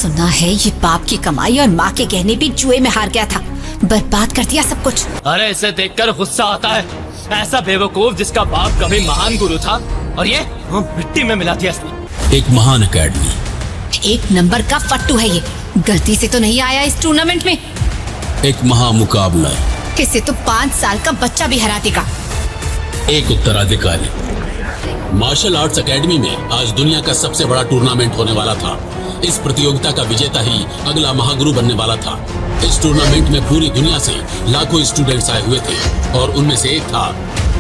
सुना है ये बाप की कमाई और माँ के गहने भी जुए में हार गया था, बर्बाद कर दिया सब कुछ। अरे इसे देखकर गुस्सा आता है। ऐसा बेवकूफ जिसका बाप कभी महान गुरु था और ये मिट्टी में मिला दिया इसने। एक महान एकेडमी, एक नंबर का फट्टू है ये, गलती से तो नहीं आया इस टूर्नामेंट में। एक महामुकाबला, इसे तो 5 साल का बच्चा भी हरा देगा। एक उत्तराधिकारी। मार्शल आर्ट्स एकेडमी में आज दुनिया का सबसे बड़ा टूर्नामेंट होने वाला था। इस प्रतियोगिता का विजेता ही अगला महागुरु बनने वाला था। इस टूर्नामेंट में पूरी दुनिया से लाखों स्टूडेंट्स आए हुए थे और उनमें से एक था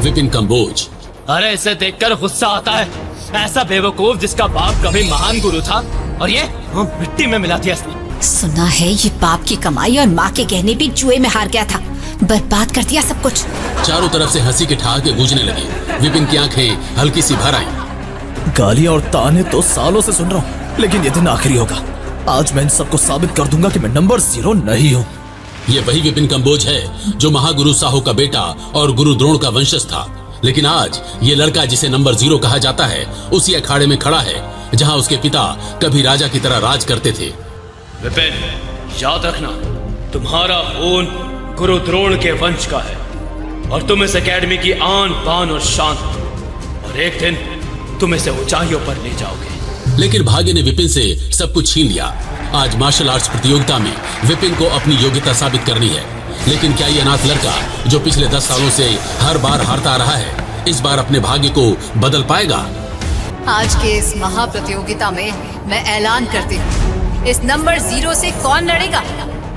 विपिन कंबोज। अरे इसे देखकर गुस्सा आता है। ऐसा बेवकूफ जिसका बाप कभी महान गुरु था और ये मिट्टी में मिला दिया इसने। सुना है ये बाप की कमाई और माँ के गहने भी जुए में हार गया था, बर्बाद कर दिया सब कुछ। चारों तरफ से हंसी के ठहाके गूंजने लगे। विपिन की आंखें हल्की सी भर आईं। गालियां और ताने तो सालों से सुन रहा हूँ, लेकिन ये दिन आखिरी होगा। आज मैं इन सबको साबित कर दूंगा कि मैं नंबर 0 नहीं हूँ। ये वही विपिन कंबोज है जो महागुरु साहो का बेटा और गुरु द्रोण का वंशज था। लेकिन आज ये लड़का जिसे नंबर 0 कहा जाता है उसी अखाड़े में खड़ा है जहाँ उसके पिता कभी राजा की तरह राज करते थे। विपिन, याद रखना, तुम्हारा खून गुरु द्रोण के वंश का है और तुम इस एकेडमी की आन बान और शान हो और एक दिन तुम इसे ऊंचाइयों पर ले जाओगे। लेकिन भाग्य ने विपिन से सब कुछ छीन लिया। आज मार्शल आर्ट्स प्रतियोगिता में विपिन को अपनी योग्यता साबित करनी है। लेकिन क्या ये अनाथ लड़का जो पिछले 10 सालों से हर बार हारता रहा है, इस बार अपने भाग्य को बदल पाएगा? आज के इस महाप्रतियोगिता में मैं ऐलान करती हूँ, इस नंबर 0 से कौन लड़ेगा?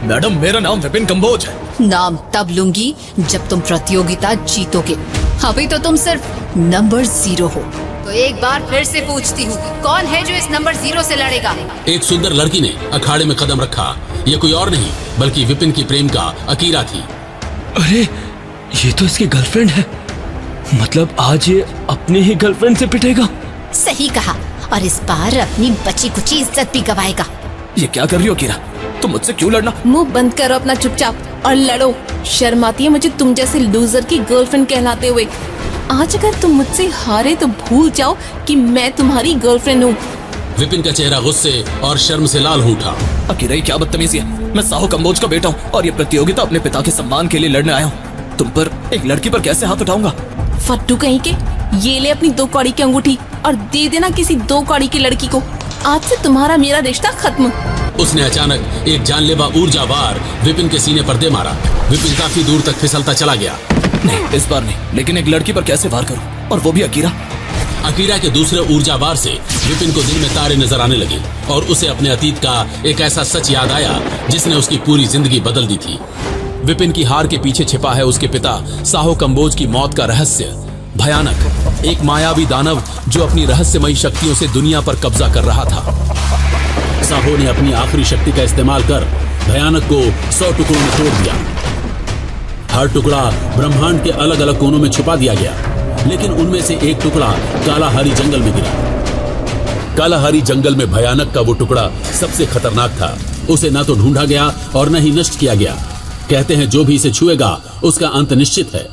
मैडम, मेरा नाम विपिन कंबोज है। नाम तब लूंगी जब तुम प्रतियोगिता जीतोगे। अभी तो तुम सिर्फ नंबर 0 हो। तो एक बार फिर से पूछती हूँ, कौन है जो इस नंबर 0 से लड़ेगा? एक सुंदर लड़की ने अखाड़े में कदम रखा। ये कोई और नहीं बल्कि विपिन की प्रेम का अकीरा थी। अरे ये तो इसकी गर्लफ्रेंड है। मतलब आज ये अपनी ही गर्लफ्रेंड से पिटेगा। सही कहा, और इस बार अपनी बची कुची इज्जत भी गवाएगा। ये क्या कर रही हो कीरा? तुम मुझसे क्यों लड़ना? मुंह बंद करो अपना चुपचाप और लड़ो। शर्म आती है मुझे तुम जैसे लूजर की गर्लफ्रेंड कहलाते हुए। आज अगर तुम मुझसे हारे तो भूल जाओ कि मैं तुम्हारी गर्लफ्रेंड हूँ। विपिन का चेहरा गुस्से और शर्म से लाल हो उठा। अकीरा, ये क्या बदतमीजी है? मैं साहो कंबोज का बेटा हूँ और ये प्रतियोगिता अपने पिता के सम्मान के लिए लड़ने आया हूँ। तुम पर एक लड़की पर कैसे हाथ उठाऊंगा? फट्टू कहीं के, ये ले अपनी 2 कौड़ी की अंगूठी और दे देना किसी 2 कौड़ी की लड़की को। आज से तुम्हारा मेरा रिश्ता खत्म। उसने अचानक एक जानलेवा ऊर्जा वार विपिन के सीने पर दे मारा। विपिन काफी दूर तक फिसलता चला गया। नहीं, इस बार नहीं, लेकिन एक लड़की पर कैसे वार करूं, और वो भी अकीरा? अकीरा के दूसरे ऊर्जा वार से विपिन को दिन में तारे नजर आने लगे और उसे अपने अतीत का एक ऐसा सच याद आया जिसने उसकी पूरी जिंदगी बदल दी थी। विपिन की हार के पीछे छिपा है उसके पिता साहो कंबोज की मौत का रहस्य। भयानक, एक मायावी दानव जो अपनी रहस्यमयी शक्तियों से दुनिया पर कब्जा कर रहा था। साहो ने अपनी आखिरी शक्ति का इस्तेमाल कर भयानक को 100 टुकड़ों में तोड़ दिया। हर टुकड़ा ब्रह्मांड के अलग अलग कोनों में छुपा दिया गया, लेकिन उनमें से एक टुकड़ा कालाहारी जंगल में गिरा। कालाहारी जंगल में भयानक का वो टुकड़ा सबसे खतरनाक था। उसे न तो ढूंढा गया और न ही नष्ट किया गया। कहते हैं जो भी इसे छुएगा उसका अंत निश्चित है।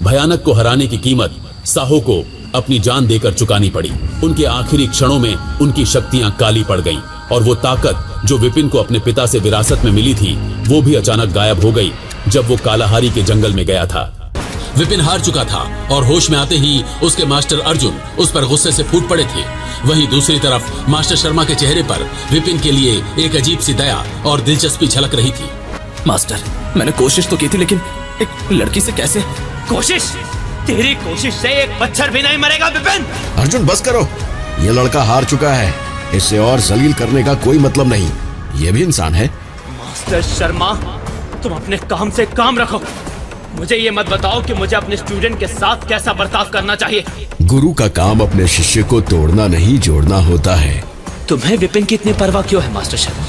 भयानक को हराने की कीमत साहो को अपनी जान देकर चुकानी पड़ी। उनके आखिरी क्षणों में उनकी शक्तियां काली पड़ गईं और वो ताकत जो विपिन को अपने पिता से विरासत में मिली थी वो भी अचानक गायब हो गई जब वो कालाहारी के जंगल में गया था। विपिन हार चुका था और होश में आते ही उसके मास्टर अर्जुन उस पर गुस्से से फूट पड़े थे। वहीं दूसरी तरफ मास्टर शर्मा के चेहरे पर विपिन के लिए एक अजीब सी दया और दिलचस्पी झलक रही थी। मास्टर, मैंने कोशिश तो की थी, लेकिन एक लड़की से कैसे? कोशिश? तेरी कोशिश से एक मच्छर भी नहीं मरेगा विपिन। अर्जुन, बस करो। ये लड़का हार चुका है, इससे और जलील करने का कोई मतलब नहीं। ये भी इंसान है। मास्टर शर्मा, तुम अपने काम से काम रखो। मुझे ये मत बताओ कि मुझे अपने स्टूडेंट के साथ कैसा बर्ताव करना चाहिए। गुरु का काम अपने शिष्य को तोड़ना नहीं, जोड़ना होता है। तुम्हें विपिन की इतनी परवाह क्यों है मास्टर शर्मा?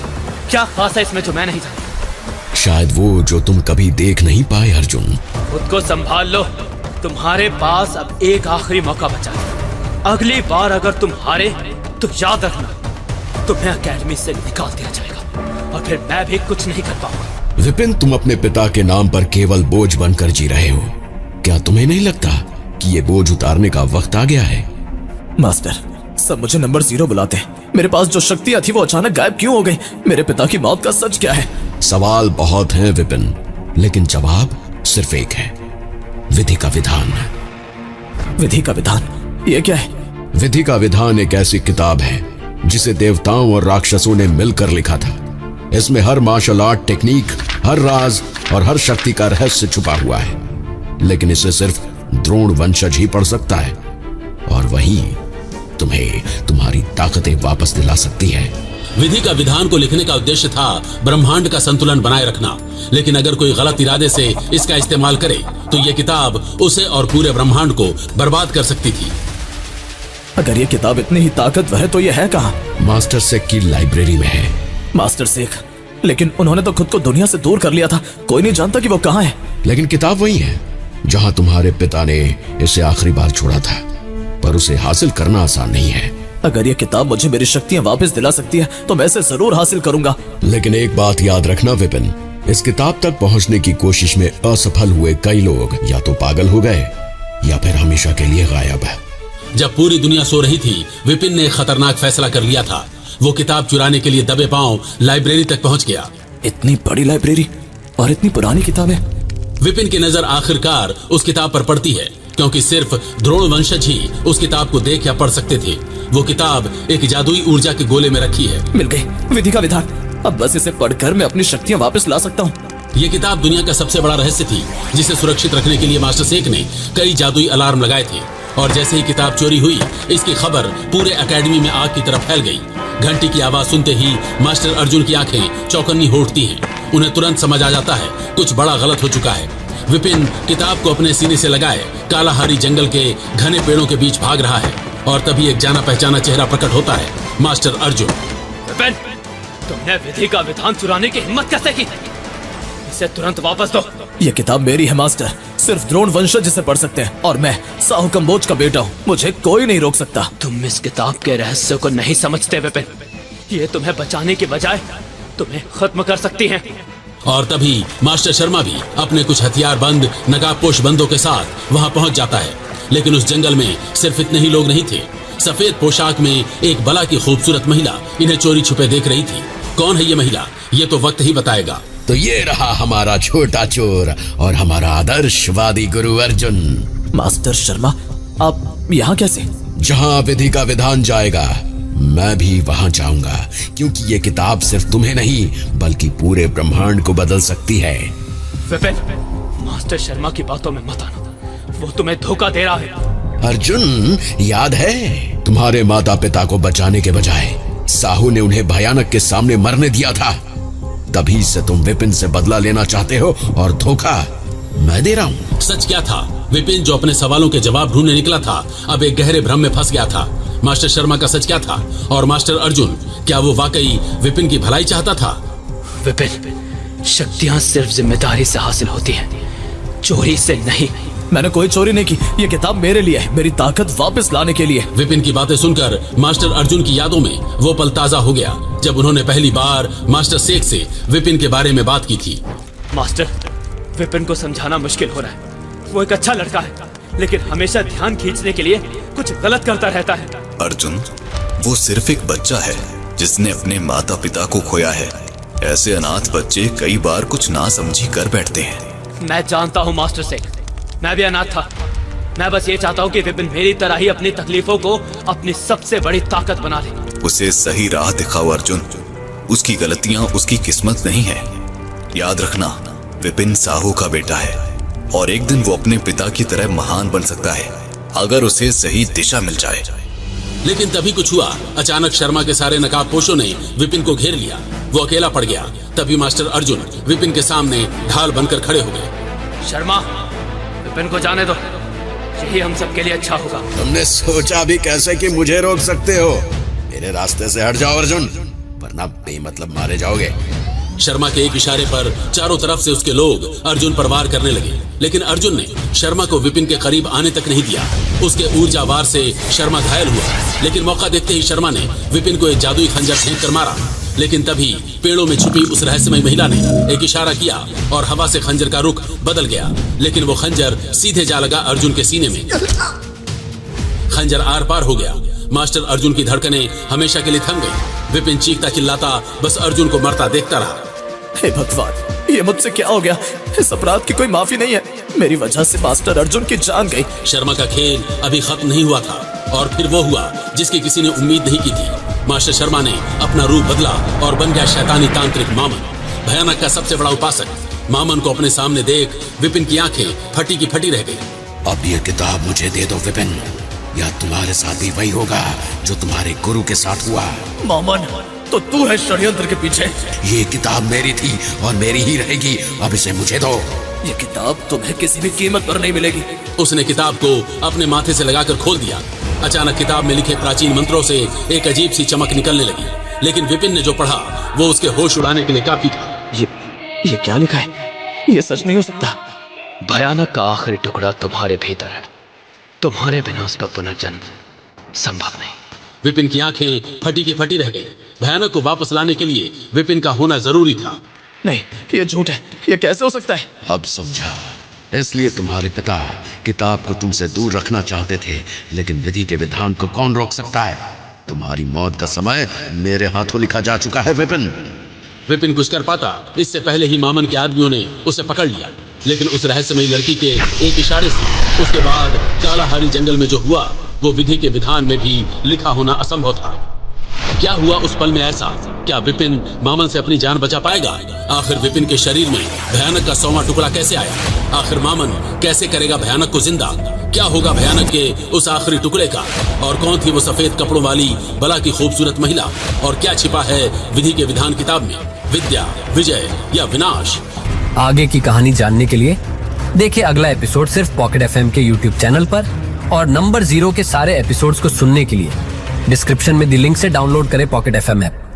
क्या खास है इसमें जो मैं नहीं जानता? शायद वो जो तुम कभी देख नहीं पाए। अर्जुन, खुद को संभाल लो। तुम्हारे पास अब एक आखिरी मौका बचा है। अगली बार अगर तुम हारे तो याद रखना, तुम्हें एकेडमी से निकाल दिया जाएगा और फिर मैं भी कुछ नहीं कर पाऊंगा। विपिन, तुम अपने पिता के नाम पर केवल बोझ बनकर जी रहे हो। क्या तुम्हें नहीं लगता कि ये बोझ उतारने का वक्त आ गया है? मास्टर, सब मुझे नंबर 0 बुलाते हैं। मेरे पास जो शक्तियां थी वो अचानक गायब क्यों हो गई? मेरे पिता की मौत का सच क्या है? सवाल बहुत हैं विपिन, लेकिन जवाब सिर्फ एक है, विधि का विधान। विधि का विधान, ये क्या है? विधि का विधान एक ऐसी किताब है जिसे देवताओं और राक्षसों ने मिलकर लिखा था। इसमें हर मार्शल आर्ट टेक्निक, हर राज और हर शक्ति का रहस्य छुपा हुआ है, लेकिन इसे सिर्फ द्रोण वंशज ही पढ़ सकता है, और वही तुम्हें तुम्हारी ताकतें वापस दिला सकती है। विधि का विधान को लिखने का उद्देश्य था ब्रह्मांड का संतुलन बनाए रखना, लेकिन अगर कोई गलत इरादे से इसका इस्तेमाल करे तो यह किताब उसे और पूरे ब्रह्मांड को बर्बाद कर सकती थी। अगर ये किताब इतनी ही ताकतवर है तो ये है कहाँ? मास्टर सेक की लाइब्रेरी में है। मास्टर सेक? लेकिन उन्होंने तो खुद को दुनिया से दूर कर लिया था, कोई नहीं जानता कि वो कहाँ है। लेकिन किताब वही है जहां तुम्हारे पिता ने इसे आखिरी बार छोड़ा था, पर उसे हासिल करना आसान नहीं है। अगर ये किताब मुझे मेरी शक्तियां वापस दिला सकती है तो मैं इसे जरूर हासिल करूंगा। लेकिन एक बात याद रखना विपिन, इस किताब तक पहुंचने की कोशिश में असफल हुए कई लोग या तो पागल हो गए या फिर हमेशा के लिए गायब है। जब पूरी दुनिया सो रही थी, विपिन ने एक खतरनाक फैसला कर लिया था। वो किताब चुराने के लिए दबे पांव लाइब्रेरी तक पहुंच गया। इतनी बड़ी लाइब्रेरी और इतनी पुरानी किताबें। विपिन की नजर आखिरकार उस किताब पर पड़ती है, क्योंकि सिर्फ द्रोण वंशज ही उस किताब को देख या पढ़ सकते थे। वो किताब एक जादुई ऊर्जा के गोले में रखी है। मिल गई विधि का विधान। अब बस इसे पढ़कर मैं अपनी शक्तियां वापस ला सकता हूँ। ये किताब दुनिया का सबसे बड़ा रहस्य थी, जिसे सुरक्षित रखने के लिए मास्टर सेक ने कई जादुई अलार्म लगाए थे, और जैसे ही किताब चोरी हुई, इसकी खबर पूरे एकेडमी में आग की तरफ फैल गई। घंटी की आवाज सुनते ही मास्टर अर्जुन की आंखें चौकन्नी हो उठती हैं। उन्हें तुरंत समझ आ जाता है कुछ बड़ा गलत हो चुका है। विपिन किताब को अपने सीने से लगाए कालाहारी जंगल के घने पेड़ों के बीच भाग रहा है, और तभी एक जाना पहचाना चेहरा प्रकट होता है, मास्टर अर्जुन। विपिन, तुमने विधि का विधान चुराने की हिम्मत कैसे की? इसे तुरंत वापस दो। ये किताब मेरी है मास्टर, सिर्फ द्रोण वंशज इसे पढ़ सकते हैं, और मैं साहू कंबोज का बेटा हूँ, मुझे कोई नहीं रोक सकता। तुम इस किताब के रहस्य को नहीं समझते विपिन। ये तुम्हें बचाने के बजाय तुम्हें खत्म कर सकती है। और तभी मास्टर शर्मा भी अपने कुछ हथियार बंद नकाबपोश बंदों के साथ वहां पहुंच जाता है। लेकिन उस जंगल में सिर्फ इतने ही लोग नहीं थे। सफेद पोशाक में एक बला की खूबसूरत महिला इन्हें चोरी छुपे देख रही थी। कौन है ये महिला, ये तो वक्त ही बताएगा। तो ये रहा हमारा छोटा चोर और हमारा आदर्शवादी गुरु अर्जुन। मास्टर शर्मा, आप यहाँ कैसे? जहां विधि का विधान जाएगा, मैं भी वहां जाऊंगा, क्योंकि ये किताब सिर्फ तुम्हें नहीं बल्कि पूरे ब्रह्मांड को बदल सकती है। विपिन, मास्टर शर्मा की बातों में मत आना, वो तुम्हें धोखा दे रहा है। अर्जुन, याद है तुम्हारे माता पिता को बचाने के बजाय साहू ने उन्हें भयानक के सामने मरने दिया था। तभी से तुम विपिन से बदला लेना चाहते हो, और धोखा मैं दे रहा हूँ। सच क्या था? विपिन जो अपने सवालों के जवाब ढूंढने निकला था, अब एक गहरे भ्रम में फंस गया था। मास्टर शर्मा का सच क्या था, और मास्टर अर्जुन क्या वो वाकई विपिन की भलाई चाहता था? विपिन, शक्तियां सिर्फ जिम्मेदारी से हासिल होती हैं, चोरी से नहीं। मैंने कोई चोरी नहीं की, ये किताब मेरे लिए है, मेरी ताकत वापस लाने के लिए। विपिन की बातें सुनकर मास्टर अर्जुन की यादों में वो पल ताजा हो गया जब उन्होंने पहली बार मास्टर सेक से विपिन के बारे में बात की थी। मास्टर, विपिन को समझाना मुश्किल हो रहा है। वो एक अच्छा लड़का है, लेकिन हमेशा ध्यान खींचने के लिए कुछ गलत करता रहता है। अर्जुन, वो सिर्फ एक बच्चा है जिसने अपने माता पिता को खोया है। ऐसे अनाथ बच्चे कई बार कुछ ना समझी कर बैठते हैं। मैं जानता हूँ मास्टर सेक, मैं भी अनाथ था। मैं बस ये चाहता हूँ कि विपिन मेरी तरह ही अपनी तकलीफों को अपनी सबसे बड़ी ताकत बना ले। उसे सही राह दिखाओ अर्जुन। उसकी गलतियां उसकी किस्मत नहीं है। याद रखना, विपिन साहू का बेटा है, और एक दिन वो अपने पिता की तरह महान बन सकता है, अगर उसे सही दिशा मिल जाए। लेकिन तभी कुछ हुआ। अचानक शर्मा के सारे नकाबपोशों ने विपिन को घेर लिया। वो अकेला पड़ गया। तभी मास्टर अर्जुन विपिन के सामने ढाल बनकर खड़े हो गए। शर्मा, विपिन को जाने दो, यही हम सबके लिए अच्छा होगा। तुमने सोचा भी कैसे कि मुझे रोक सकते हो? मेरे रास्ते से हट जाओ अर्जुन, वरना बेमतलब मारे जाओगे। शर्मा के एक इशारे पर चारों तरफ से उसके लोग अर्जुन पर वार करने लगे, लेकिन अर्जुन ने शर्मा को विपिन के करीब आने तक नहीं दिया। उसके ऊर्जा वार से शर्मा घायल हुआ, लेकिन मौका देखते ही शर्मा ने विपिन को एक जादुई खंजर फेंक कर मारा। लेकिन तभी पेड़ों में छुपी उस रहस्यमयी महिला ने एक इशारा किया और हवा से खंजर का रुख बदल गया, लेकिन वो खंजर सीधे जा लगा अर्जुन के सीने में। खंजर आर पार हो गया। मास्टर अर्जुन की धड़कनें हमेशा के लिए थम गई। विपिन चीखता चिल्लाता बस अर्जुन को मरता देखता रहा। हे भगवान, ये मुझसे क्या हो गया? इस अपराध की कोई माफी नहीं है। मेरी वजह से मास्टर अर्जुन की जान गई। शर्मा का खेल अभी खत्म नहीं हुआ था और फिर वो हुआ जिसकी किसी ने उम्मीद नहीं की थी। मास्टर शर्मा ने अपना रूप बदला और बन गया शैतानी तांत्रिक मामन, भयानक का सबसे बड़ा उपासक। मामन को अपने सामने देख विपिन की आंखें फटी की फटी रह गई। अब ये किताब मुझे दे दो विपिन, या तुम्हारे साथ भी वही होगा जो तुम्हारे गुरु के साथ हुआ। मामन, तो तू है षड्यंत्र के पीछे। ये किताब मेरी थी और मेरी ही रहेगी। अब इसे मुझे दो। ये किताब तुम्हें किसी भी कीमत पर नहीं मिलेगी। उसने किताब को अपने माथे से लगाकर खोल दिया। अचानक किताब में लिखे प्राचीन मंत्रों से एक अजीब सी चमक निकलने लगी, लेकिन विपिन ने जो पढ़ा वो उसके होश उड़ाने के लिए काफी था। ये क्या लिखा है? ये सच नहीं हो सकता। भयानक का आखिरी टुकड़ा तुम्हारे भीतर है। तुम्हारे बिना उसका पुनर्जन्म संभव नहीं। विपिन की आंखें फटी की फटी रह गई। भयानक को वापस लाने के लिए विपिन का होना जरूरी था। नहीं, ये झूठ है। ये कैसे हो सकता है? अब समझा। इसलिए तुम्हारे पिता किताब को तुमसे दूर रखना चाहते थे, लेकिन विधि के विधान को कौन रोक सकता है? तुम्हारी मौत का समय मेरे हाथों लिखा जा चुका है विपिन। विपिन कुछ कर पाता इससे पहले ही मामन के आदमियों ने उसे पकड़ लिया, लेकिन उस रहस्यमयी लड़की के एक इशारे से उसके बाद कालाहारी जंगल में जो हुआ वो विधि के विधान में भी लिखा होना असंभव था। क्या हुआ उस पल में ऐसा? क्या विपिन मामन से अपनी जान बचा पाएगा? आखिर विपिन के शरीर में भयानक का 100वां टुकड़ा कैसे आया? आखिर मामन कैसे करेगा भयानक को जिंदा? क्या होगा भयानक के उस आखिरी टुकड़े का? और कौन थी वो सफेद कपड़ों वाली बला की खूबसूरत महिला? और क्या छिपा है विधि के विधान किताब में? विद्या, विजय या विनाश? आगे की कहानी जानने के लिए देखिए अगला एपिसोड सिर्फ पॉकेट एफएम के यूट्यूब चैनल पर, और नंबर 0 के सारे एपिसोड्स को सुनने के लिए डिस्क्रिप्शन में दी लिंक से डाउनलोड करें पॉकेट एफएम ऐप।